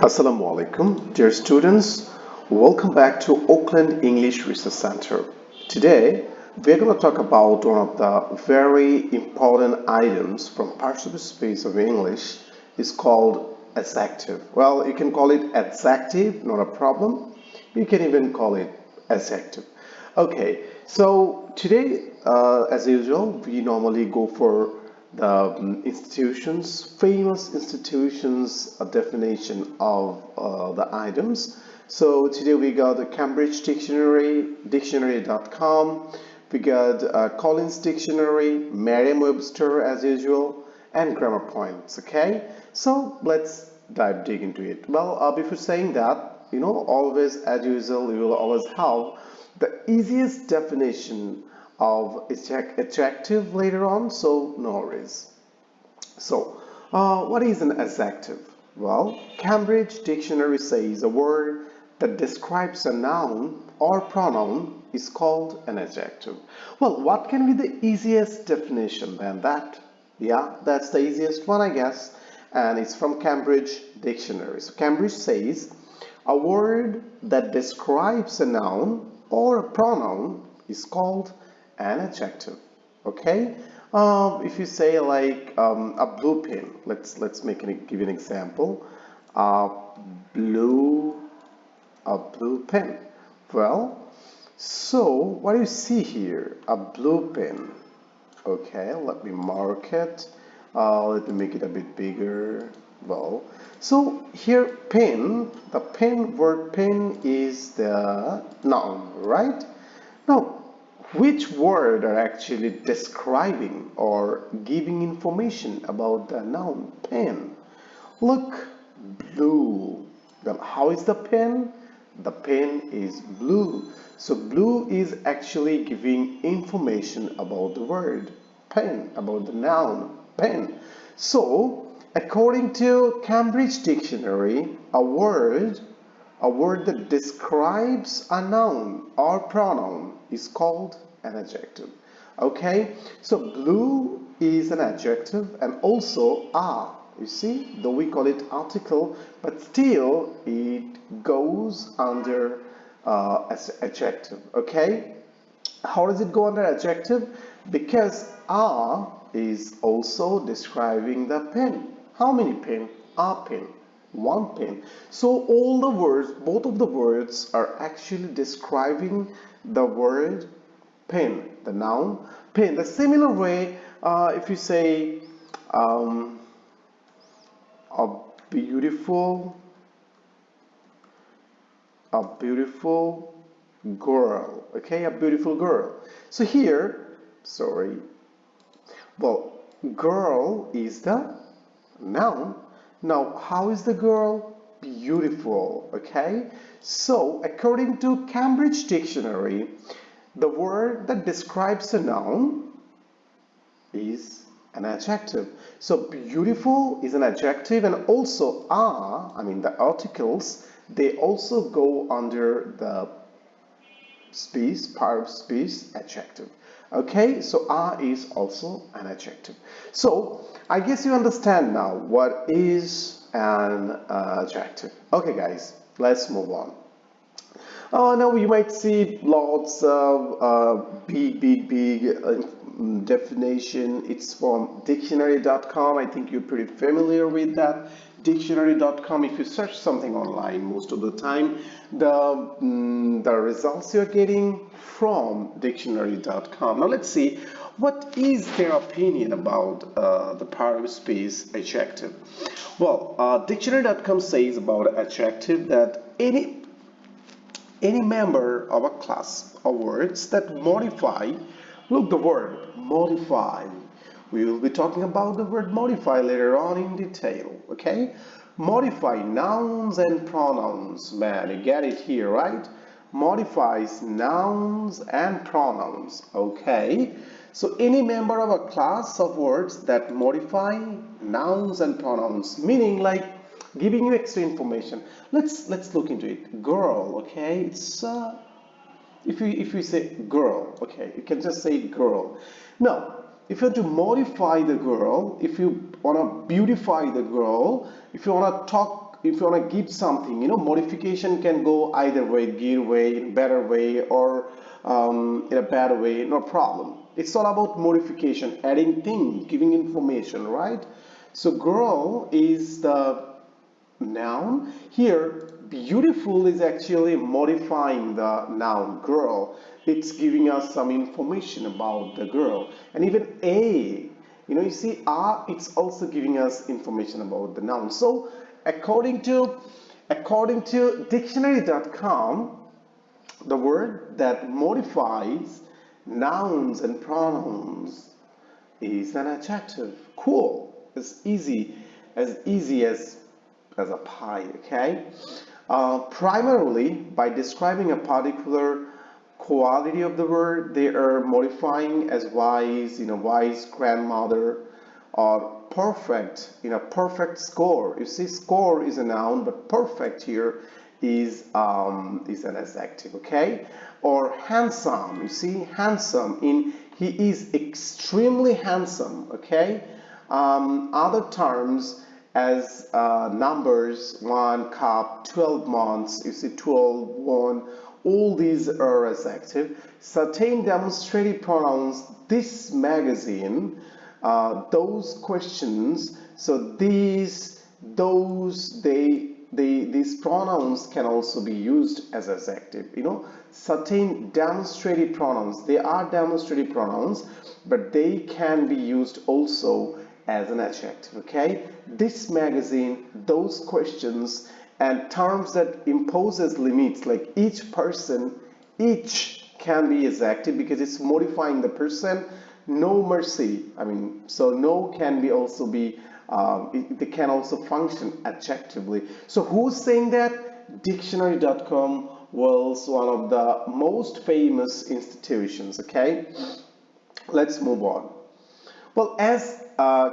Assalamu alaikum, dear students. Welcome back to Auckland English Research Center. Today, we're going to talk about one of the very important items from participle space of English. Is called adjective. Well, you can call it adjective, not a problem. You can even call it adjective. Okay, so today, as usual, we normally go for the institutions, famous institutions, a definition of the items. So today we got the Cambridge Dictionary, dictionary.com. We got Collins Dictionary, Merriam-Webster as usual, and grammar points. Okay, so let's dig into it. Well, before saying that, always as usual, you will always have the easiest definition of adjective later on, so no worries. So, what is an adjective? Well, Cambridge Dictionary says a word that describes a noun or pronoun is called an adjective. Well, what can be the easiest definition than that? Yeah, that's the easiest one, I guess, and it's from Cambridge Dictionary. So, Cambridge says a word that describes a noun or a pronoun is called an adjective. Okay, if you say like a blue pen, let's give an example. A blue pen. Well, so what do you see here? A blue pen. Okay, let me mark it. Let me make it a bit bigger. Well, so here pen, the pen word pen is the noun, right? Now, which word are actually describing or giving information about the noun pen? Look, blue. Well, how is the pen? The pen is blue. So blue is actually giving information about the word pen, about the noun pen. So, according to Cambridge Dictionary, a word that describes a noun or pronoun is called an adjective. Okay, so blue is an adjective, and also a, you see, though we call it article, but still it goes under as adjective. Okay, how does it go under adjective? Because a is also describing the pen. How many pen? A pen, one pen. So all the words, both of the words are actually describing the word pen, the noun pen. The similar way, if you say a beautiful a beautiful girl, okay, a beautiful girl. So here, sorry, well, girl is the noun. Now, how is the girl? Beautiful, okay? So, according to Cambridge Dictionary, the word that describes a noun is an adjective. So, beautiful is an adjective, and also I mean the articles, they also go under the part of speech adjective. Okay, so is also an adjective. So I guess you understand now what is an adjective. Okay, guys, let's move on. Now you might see lots of big definition. It's from dictionary.com. I think you're pretty familiar with that. Dictionary.com. If you search something online, most of the time, the results you're getting from dictionary.com. Now let's see what is their opinion about the part of space adjective. Well, dictionary.com says about adjective that any member of a class of words that modify, look, the word modify. We will be talking about the word modify later on in detail, okay? Modify nouns and pronouns. Man, you get it here, right? Modifies nouns and pronouns, okay? So any member of a class of words that modify nouns and pronouns, meaning like giving you extra information. Let's look into it. Girl, okay? It's if you say girl, okay, you can just say girl. Now, if you want to modify the girl, if you want to beautify the girl, if you want to talk if you want to give something, modification can go either way, good way, in better way, or in a bad way, no problem. It's all about modification, adding things, giving information, right? So girl is the noun. Here, beautiful is actually modifying the noun girl. It's giving us some information about the girl. And even a, you see, it's also giving us information about the noun. So according to dictionary.com, the word that modifies nouns and pronouns is an adjective. Cool. It's easy as a pie. Okay. Primarily by describing a particular quality of the word, they are modifying as wise, wise grandmother, or perfect, perfect score. You see, score is a noun, but perfect here is an adjective. Okay. Or handsome. You see, handsome in he is extremely handsome. Okay. Other terms as numbers 1 cup, 12 months, you see 12 1, all these are adjective. Certain demonstrative pronouns, this magazine, those questions, so these, those, these pronouns can also be used as adjective. Certain demonstrative pronouns, they are demonstrative pronouns, but they can be used also as an adjective. Okay, this magazine, those questions, and terms that imposes limits like each person, each can be adjective because it's modifying the person. No mercy, so no can be also be they can also function adjectively. So who's saying that? Dictionary.com was one of the most famous institutions. Okay, let's move on. Well, as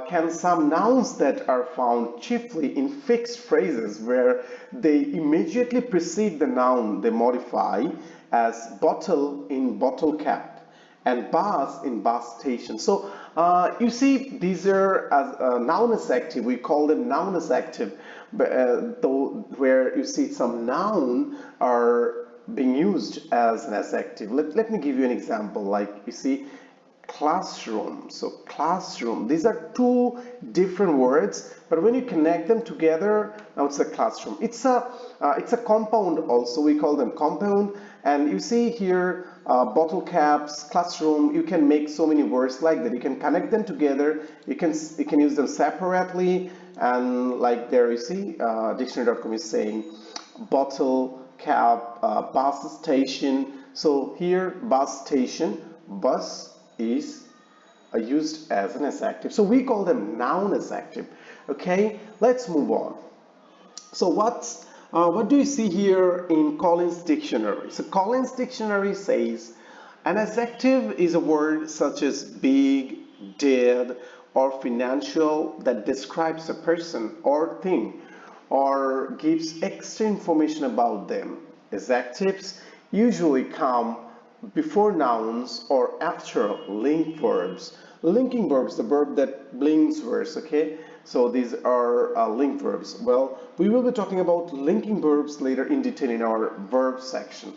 can some nouns that are found chiefly in fixed phrases where they immediately precede the noun they modify, as bottle in bottle cap and bus in bus station. So you see, these are as noun adjective. We call them noun adjective, though where you see some noun are being used as an adjective. Let me give you an example. Like you see, classroom. So classroom, these are two different words, but when you connect them together, now it's a classroom. It's a compound also. We call them compound. And you see here, bottle caps, classroom. You can make so many words like that. You can connect them together. You can use them separately. And like there, you see, dictionary.com is saying bottle cap, bus station. So here, bus station, bus is used as an adjective. So we call them noun adjective. Okay, let's move on. So what do you see here in Collins Dictionary? So Collins Dictionary says an adjective is a word such as big, dead, or financial that describes a person or thing or gives extra information about them. Adjectives usually come before nouns or after linked verbs. Linking verbs, the verb that links words. Okay, so these are linked verbs. Well, we will be talking about linking verbs later in detail in our verb section.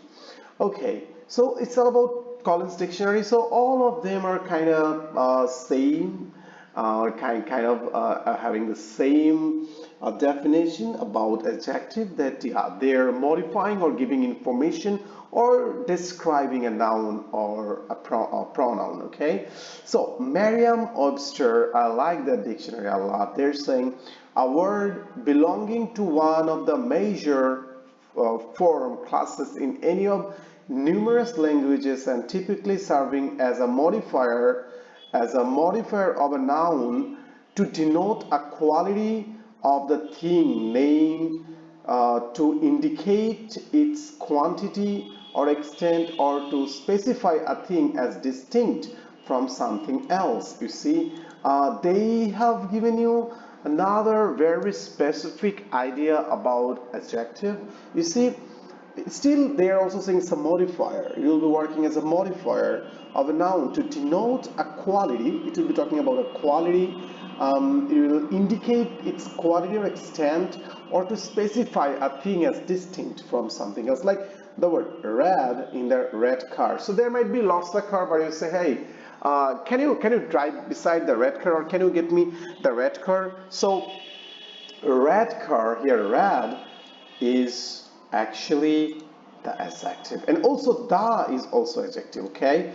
Okay, so it's all about Collins Dictionary. So all of them are kind of same, kind of having the same definition about adjective, that they're modifying or giving information or describing a noun or a pronoun. Okay, so Merriam-Webster, I like that dictionary a lot. They're saying a word belonging to one of the major form classes in any of numerous languages and typically serving as a modifier of a noun to denote a quality of the thing named, to indicate its quantity or extent, or to specify a thing as distinct from something else. You see, they have given you another very specific idea about adjective. You see, still they are also saying it's a modifier. You'll be working as a modifier of a noun to denote a quality. It will be talking about a quality It will indicate its quality or extent, or to specify a thing as distinct from something else, like the word red in the red car. So there might be lots of car, but you say, hey, can you drive beside the red car, or can you get me the red car? So red car here, red is actually the adjective, and also the is also adjective. Okay,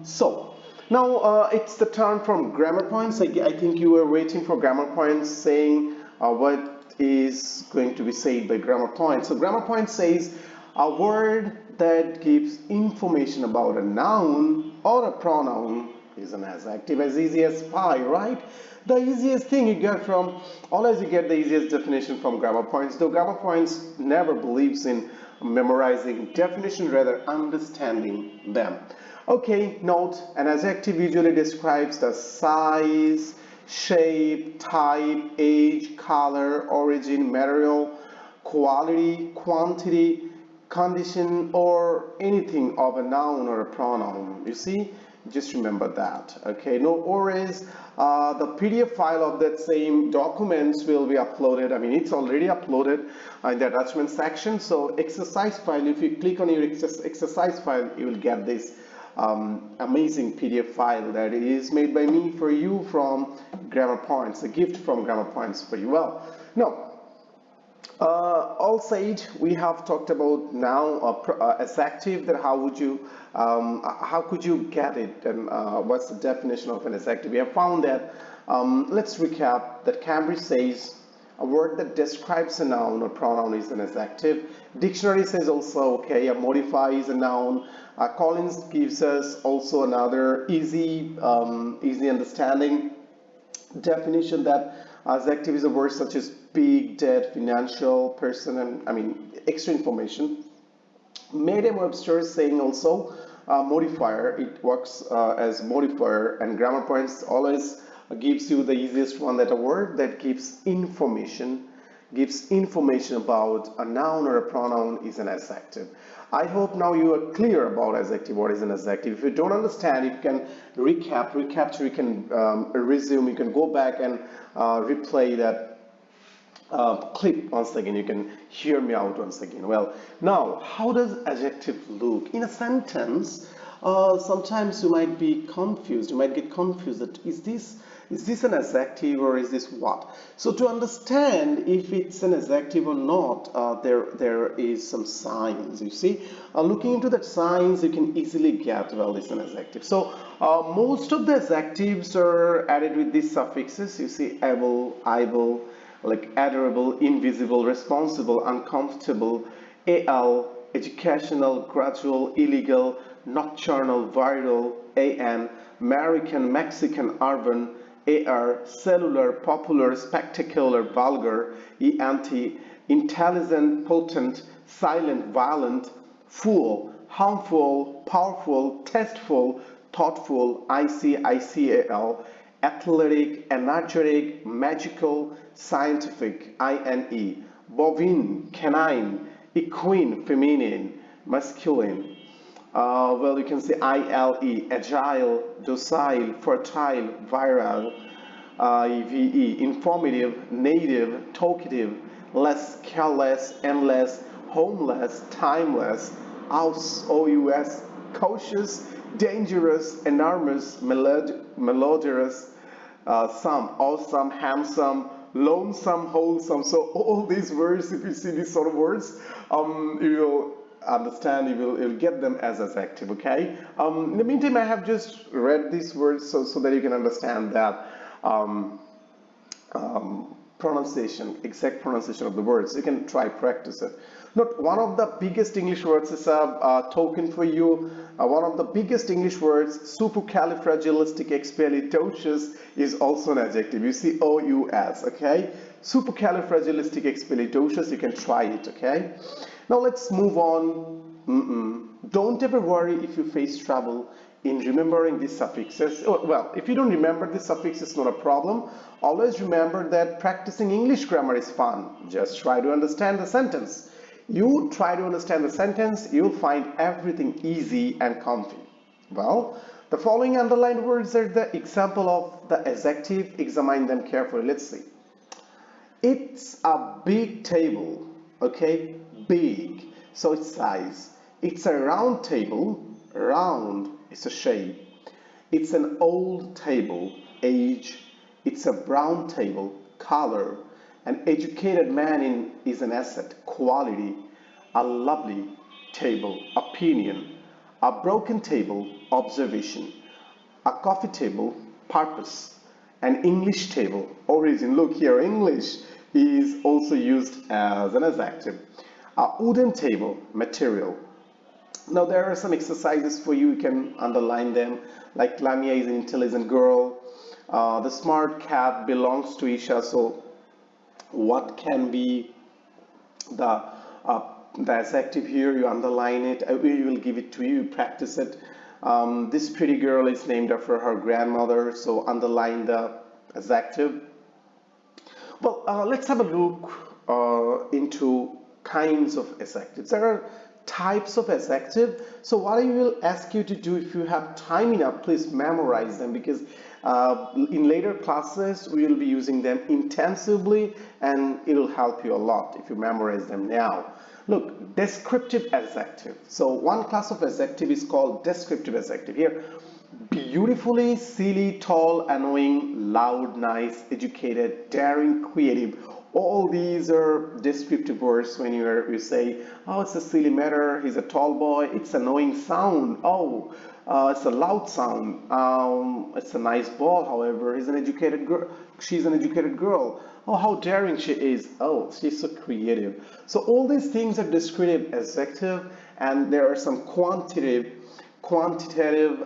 so now it's the turn from grammar points. I think you were waiting for grammar points, saying what is going to be said by grammar points. So grammar point says a word that gives information about a noun or a pronoun is an adjective, as easy as pie, right? The easiest thing you get from, always you get the easiest definition from grammar points, though grammar points never believes in memorizing definition, rather understanding them. Okay, note, an adjective usually describes the size, shape, type, age, color, origin, material, quality, quantity, condition, or anything of a noun or a pronoun. You see, just remember that. Okay, no worries. The PDF file of that same documents will be uploaded. I mean, it's already uploaded in the attachment section. So exercise file, if you click on your exercise file, you will get this amazing PDF file that is made by me for you from Grammar Points, a gift from Grammar Points for you. Well, now, all said, we have talked about now adjective, that how could you get it, and what's the definition of an adjective. We have found that, let's recap, that Cambridge says a word that describes a noun or pronoun is an adjective. Dictionary says also, okay, a modify is a noun. Collins gives us also another easy understanding definition, that adjective is a word such as big, dead, financial, person, and I mean extra information. Merriam-Webster is saying also modifier. It works as modifier, and grammar points always gives you the easiest one, that a word that gives information about a noun or a pronoun is an adjective. I hope now you are clear about adjective, what is an adjective. If you don't understand, you can recapture, you can resume, you can go back and replay that clip once again. You can hear me out once again. Well, now, how does adjective look in a sentence? Sometimes you might be confused. You might get confused that is this an adjective or is this what? So to understand if it's an adjective or not, there is some signs. You see, looking into that signs, you can easily get, well, this is an adjective. So most of the adjectives are added with these suffixes. You see, able, like adorable, invisible, responsible, uncomfortable, al, educational, gradual, illegal, nocturnal, viral, an, American, Mexican, urban, ar, cellular, popular, spectacular, vulgar, ent, intelligent, potent, silent, violent, fool, harmful, powerful, tasteful, thoughtful, ical, athletic, energetic, magical, scientific, ine, bovine, canine, equine, feminine, masculine. Well, you can say ile, agile, docile, fertile, virile, ive, informative, native, talkative, less, careless, endless, homeless, timeless, aus, cautious, dangerous, enormous, melodious, some, awesome, handsome, lonesome, wholesome. So all these words, if you see these sort of words, you will understand, you'll get them as adjective. Okay. In the meantime, I have just read these words so that you can understand that pronunciation, exact pronunciation of the words. You can try practice it. Note, one of the biggest English words is a token for you. One of the biggest English words, supercalifragilisticexpialidocious, is also an adjective. You see OUS, okay? Supercalifragilisticexpialidocious, you can try it, okay? Now let's move on. Don't ever worry if you face trouble in remembering these suffixes. Well, if you don't remember these suffixes, not a problem. Always remember that practicing English grammar is fun. Just try to understand the sentence. You try to understand the sentence, you'll find everything easy and comfy. Well, The following underlined words are the example of the adjective. Examine them carefully. Let's see. It's a big table. Okay, big. So it's size. It's a round table. Round is a shape. It's an old table. Age. It's a brown table. Color. An educated man is an asset. Quality. A lovely table. Opinion. A broken table. Observation. A coffee table. Purpose. An English table. Origin. Look here, English is also used as an adjective. A wooden table. Material. Now there are some exercises for you. You can underline them. Like Lamia is an intelligent girl. The smart cat belongs to Isha. So what can be the adjective here? You underline it. We will give it to you. You practice it. This pretty girl is named after her grandmother. So underline the adjective. Well, let's have a look into kinds of adjectives. There are types of adjective. So what I will ask you to do, if you have time enough, please memorize them, because in later classes we will be using them intensively and it will help you a lot if you memorize them now. Look, descriptive adjective. So one class of adjective is called descriptive adjective. Here, beautifully, silly, tall, annoying, loud, nice, educated, daring, creative. All these are descriptive words. When you say, oh, it's a silly matter, he's a tall boy, it's annoying sound, oh, it's a loud sound, it's a nice ball, however, he's an educated girl, she's an educated girl, oh, how daring she is, oh, she's so creative. So all these things are descriptive adjective, and there are some quantitative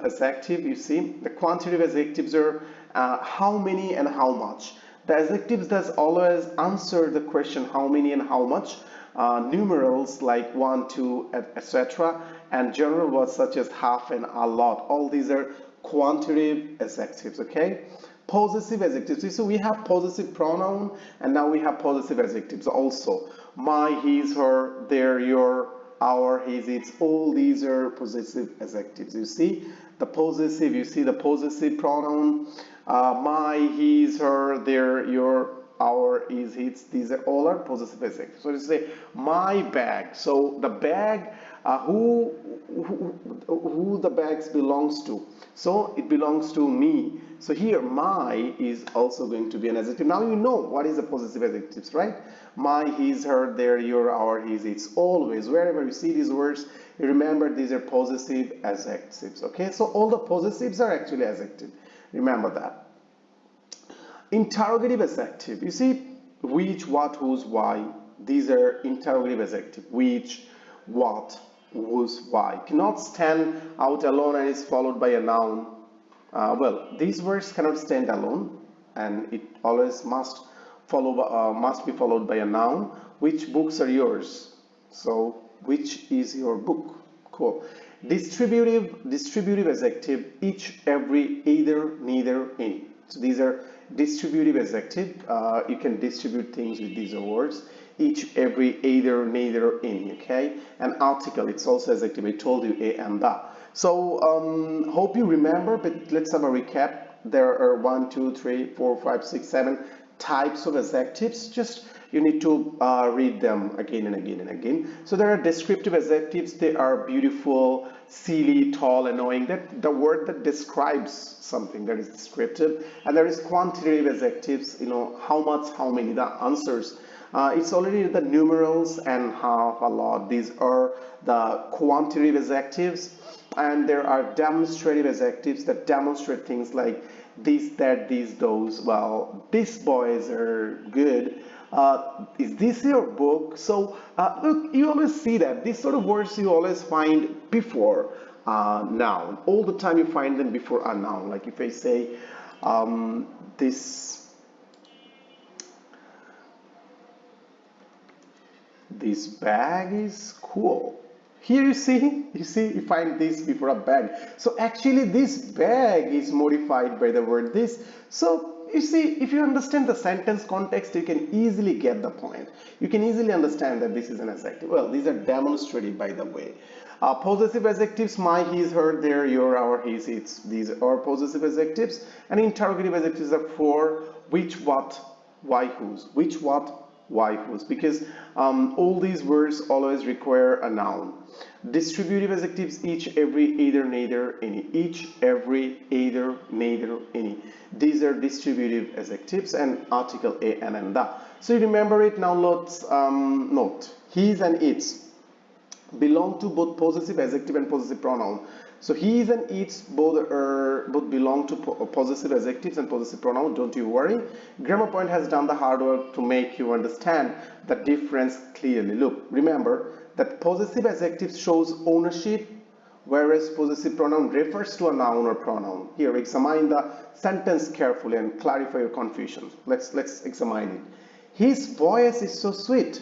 adjective. You see, the quantitative adjectives are how many and how much. The adjectives does always answer the question how many and how much. Numerals like 1, 2, etc., and general words such as half and a lot. All these are quantitative adjectives. Okay. Possessive adjectives. So we have possessive pronoun, and now we have possessive adjectives also. My, his, her, their, your, our, his, its. All these are possessive adjectives. You see the possessive. You see the possessive pronoun. My, his, her, their, your, our, is, its. These are all are possessive adjectives. So you say my bag. So the bag, who the bags belongs to. So it belongs to me. So here my is also going to be an adjective. Now you know what is the possessive adjectives, right? My, his, her, their, your, our, his, its. Always, wherever you see these words, you remember these are possessive adjectives. Okay, so all the possessives are actually adjective. Remember that. Interrogative adjective. You see, which, what, whose, why. These are interrogative adjective. Which, what, whose, why. Cannot stand out alone and is followed by a noun. Well, these words cannot stand alone, and it always must be followed by a noun. Which books are yours? So, which is your book? Cool. Distributive adjective. Each, every, either, neither, any. So these are distributive adjective. You can distribute things with these words. Each, every, either, neither, any. Okay. And article. It's also adjective. I told you a and the. So hope you remember, but let's have a recap. There are 1, 2, 3, 4, 5, 6, 7 types of adjectives. Just you need to read them again and again and again. So there are descriptive adjectives. They are beautiful, silly, tall, annoying. That the word that describes something, that is descriptive. And there is quantitative adjectives. You know, how much, how many, the answers. It's already the numerals and half, a lot. These are the quantitative adjectives. And there are demonstrative adjectives that demonstrate things like this, that, these, those. Well, these boys are good. Is this your book? So look, you always see that these sort of words you always find before noun. All the time you find them before a noun. Like if I say this bag is cool. Here you see, you find this before a bag. So actually this bag is modified by the word this. So you see, if you understand the sentence context, you can easily get the point. You can easily understand that this is an adjective. Well, these are demonstrative, by the way. Possessive adjectives, my, his, her, their, your, our, his, its. These are possessive adjectives. And interrogative adjectives are for which, what, why, whose. Which, what, why, whose. Because all these words always require a noun. Distributive adjectives, each, every, either, neither, any. Each, every, either, neither, any. These are distributive adjectives and article a and the. So you remember it. Now let's note his and its belong to both possessive adjective and possessive pronoun. So his and its both belong to possessive adjectives and possessive pronoun. Don't you worry. Grammar Point has done the hard work to make you understand the difference clearly. Look, remember that possessive adjectives shows ownership, whereas possessive pronoun refers to a noun or pronoun. Here, examine the sentence carefully and clarify your confusion. Let's examine it. His voice is so sweet.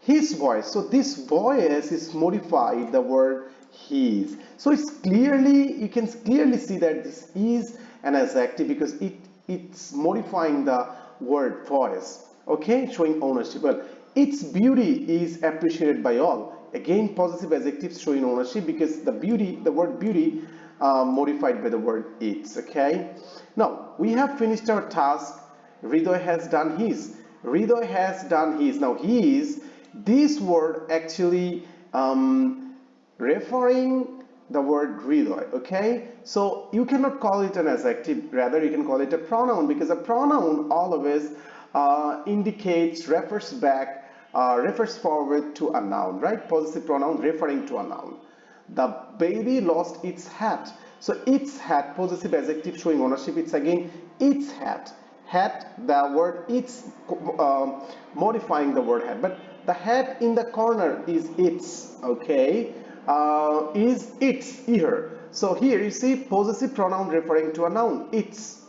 His voice. So this voice is modified the word his. So it's clearly, you can clearly see that this is an adjective because it's modifying the word voice. Okay, showing ownership. Well, its beauty is appreciated by all. Again, possessive adjectives showing ownership because the word beauty modified by the word its. Okay. Now we have finished our task. Hridoy has done his. Hridoy has done his. Now his. This word actually referring the word Hridoy, okay? So you cannot call it an adjective, rather you can call it a pronoun because a pronoun always indicates, refers back, refers forward to a noun, right? Possessive pronoun referring to a noun. The baby lost its hat. So its hat, possessive adjective showing ownership, it's again its hat. Hat, the word its modifying the word hat, but the hat in the corner is its, okay, is its, here. So here you see possessive pronoun referring to a noun, its.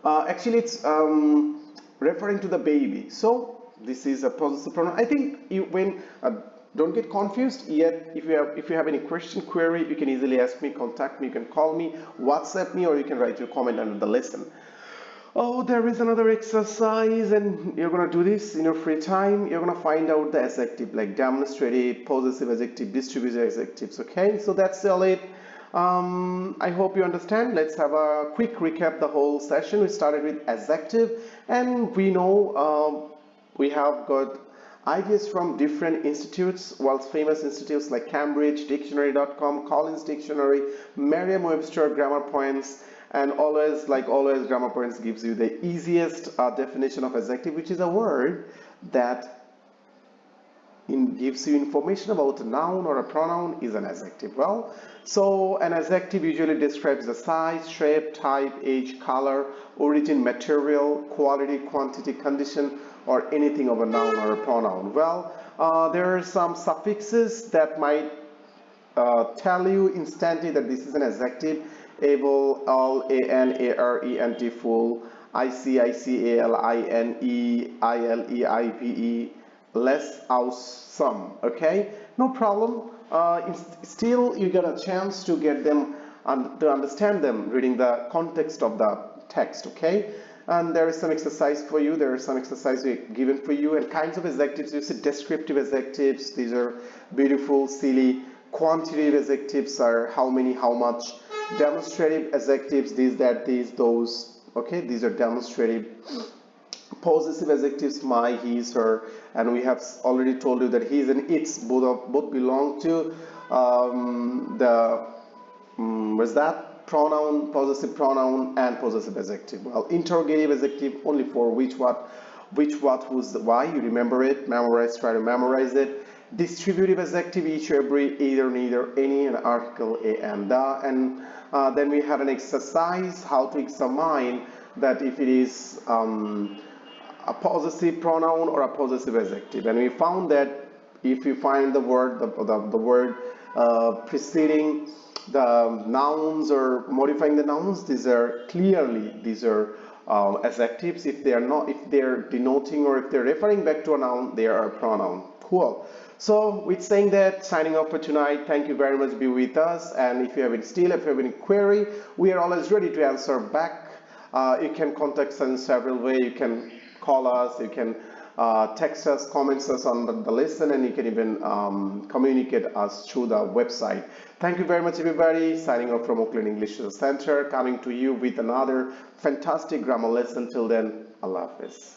Actually it's referring to the baby. So this is a possessive pronoun. I think you, when don't get confused yet. If you have any question, query, you can easily ask me, contact me, you can call me, WhatsApp me, or you can write your comment under the lesson. Oh, there is another exercise, and you're gonna do this in your free time. You're gonna find out the adjective like demonstrative, possessive adjective, distributive adjectives. Okay, so that's all it. I hope you understand. Let's have a quick recap the whole session. We started with adjective, and we know we have got ideas from different institutes, world famous institutes like Cambridge, Dictionary.com, Collins Dictionary, Merriam-Webster, Grammar Points. And always, like always, Grammar Points gives you the easiest definition of adjective, which is a word that gives you information about a noun or a pronoun is an adjective. Well, so an adjective usually describes the size, shape, type, age, color, origin, material, quality, quantity, condition, or anything of a noun or a pronoun. Well, there are some suffixes that might tell you instantly that this is an adjective. Able, all, an, ar, ent, full, ic, al, ine, ile, ive, less, aus, some. Okay, no problem. Still, you get a chance to get them and to understand them reading the context of the text. Okay, and there is some exercise for you. There is some exercise given for you, and kinds of adjectives. You see descriptive adjectives. These are beautiful, silly. Quantitative adjectives are how many, how much. Demonstrative adjectives, these, that, these, those. Okay, these are demonstrative. Possessive adjectives, my, his, her, and we have already told you that his and its both belong to what's that? Pronoun, possessive pronoun, and possessive adjective. Well, interrogative adjective only for which, what, who's, the why. You remember it, memorize, try to memorize it. Distributive adjective, each, every, either, neither, any, and article a and the. And then we have an exercise how to examine that if it is a possessive pronoun or a possessive adjective. And we found that if you find the word preceding the nouns or modifying the nouns, these are adjectives. If they're denoting or if they're referring back to a noun, they are a pronoun. Cool. So with saying that, signing off for tonight. Thank you very much. Be with us, and if you have any query, we are always ready to answer back You can contact us in several ways. You can call us, you can text us, comments us on the lesson, and you can even communicate us through the website. Thank you very much, everybody. Signing off from Oakland English Center, coming to you with another fantastic grammar lesson. Till then, Allah Hafiz.